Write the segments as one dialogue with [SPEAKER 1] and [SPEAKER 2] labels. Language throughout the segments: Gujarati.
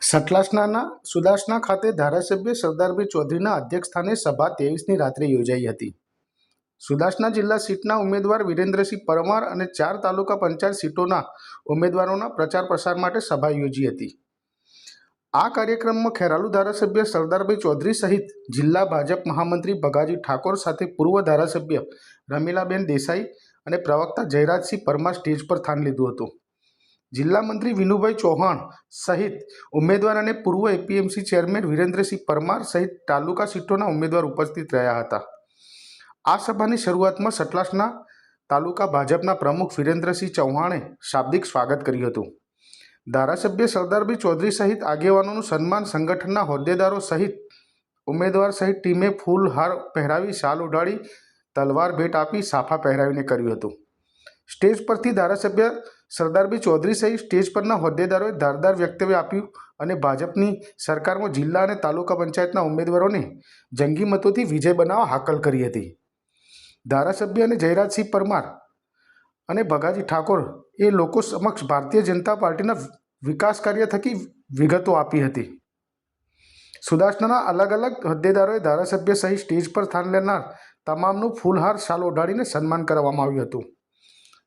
[SPEAKER 1] સતલાસના સુદાસના ખાતે ધારાસભ્ય સરદારભાઈ ચૌધરીના અધ્યક્ષસ્થાને સભા 23ની રાત્રે યોજાઈ હતી. સુદાસના જિલ્લા સીટના ઉમેદવાર વિરેન્દ્રસિંહ પરમાર અને 4 તાલુકા પંચાયત સીટોના ઉમેદવારોના પ્રચાર પ્રસાર માટે સભા યોજી હતી. આ કાર્યક્રમમાં ખેરાલુ ધારાસભ્ય સરદારભાઈ ચૌધરી સહિત જિલ્લા ભાજપ મહામંત્રી ભગાજી ઠાકોર સાથે પૂર્વ ધારાસભ્ય રમીલાબેન દેસાઈ અને પ્રવક્તા જયરાજસિંહ પરમાર સ્ટેજ પર સ્થાન લીધું હતું. જિલ્લા મંત્રી વિનુભાઈ ચૌહાણ સહિત ઉમેદવાર અને પૂર્વ એપીએમસી ચેરમેન વિરેન્દ્રસિંહ પરમાર સહિત તાલુકા સીટોના ઉમેદવાર ઉપસ્થિત રહ્યા હતા. આ સભાની શરૂઆતમાં સતલાસના તાલુકા ભાજપના પ્રમુખ વિરેન્દ્રસિંહ ચૌહાણે શાબ્દિક સ્વાગત કર્યું હતું. ધારાસભ્ય સરદારભાઈ ચૌધરી સહિત આગેવાનોનું સન્માન સંગઠનના હોદ્દેદારો સહિત ઉમેદવાર સહિત ટીમે ફૂલહાર પહેરાવી, શાલ ઓઢાડી, તલવાર ભેટ આપી, સાફા પહેરાવીને કર્યું હતું. સ્ટેજ પરથી ધારાસભ્ય સરદારભાઈ ચૌધરી સહિત સ્ટેજ પરના હોદ્દેદારોએ ધારદાર વક્તવ્ય આપ્યું અને ભાજપની સરકારમાં જિલ્લા અને તાલુકા પંચાયતના ઉમેદવારોને જંગી મતોથી વિજય બનાવવા હાકલ કરી હતી. ધારાસભ્ય અને જયરાજસિંહ પરમાર અને ભગાજી ઠાકોર એ લોકો સમક્ષ ભારતીય જનતા પાર્ટીના વિકાસ કાર્ય થકી વિગતો આપી હતી. સુદાસના અલગ અલગ હોદ્દેદારોએ ધારાસભ્ય સહિત સ્ટેજ પર સ્થાન લેનાર તમામનું ફૂલહાર, શાલ ઓઢાડીને સન્માન કરવામાં આવ્યું હતું.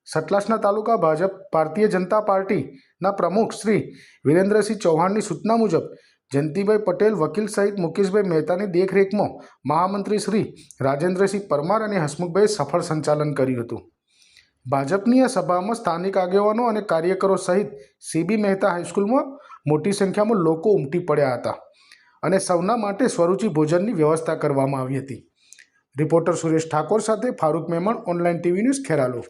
[SPEAKER 1] સતલાસના તાલુકા ભાજપ ભારતીય જનતા પાર્ટીના પ્રમુખ શ્રી વિરેન્દ્રસિંહ ચૌહાણની સૂચના મુજબ જયંતિભાઈ પટેલ વકીલ સહિત મુકેશભાઈ મહેતાની દેખરેખમાં મહામંત્રી શ્રી રાજેન્દ્રસિંહ પરમાર અને હસમુખભાઈએ સફળ સંચાલન કર્યું હતું. ભાજપની આ સભામાં સ્થાનિક આગેવાનો અને કાર્યકરો સહિત સીબી મહેતા હાઈસ્કૂલમાં મોટી સંખ્યામાં લોકો ઉમટી પડ્યા હતા અને સૌના માટે સ્વરૂચિ ભોજનની વ્યવસ્થા કરવામાં આવી હતી. રિપોર્ટર સુરેશ ઠાકોર સાથે Farooq Memon, online TV news, Kheralu.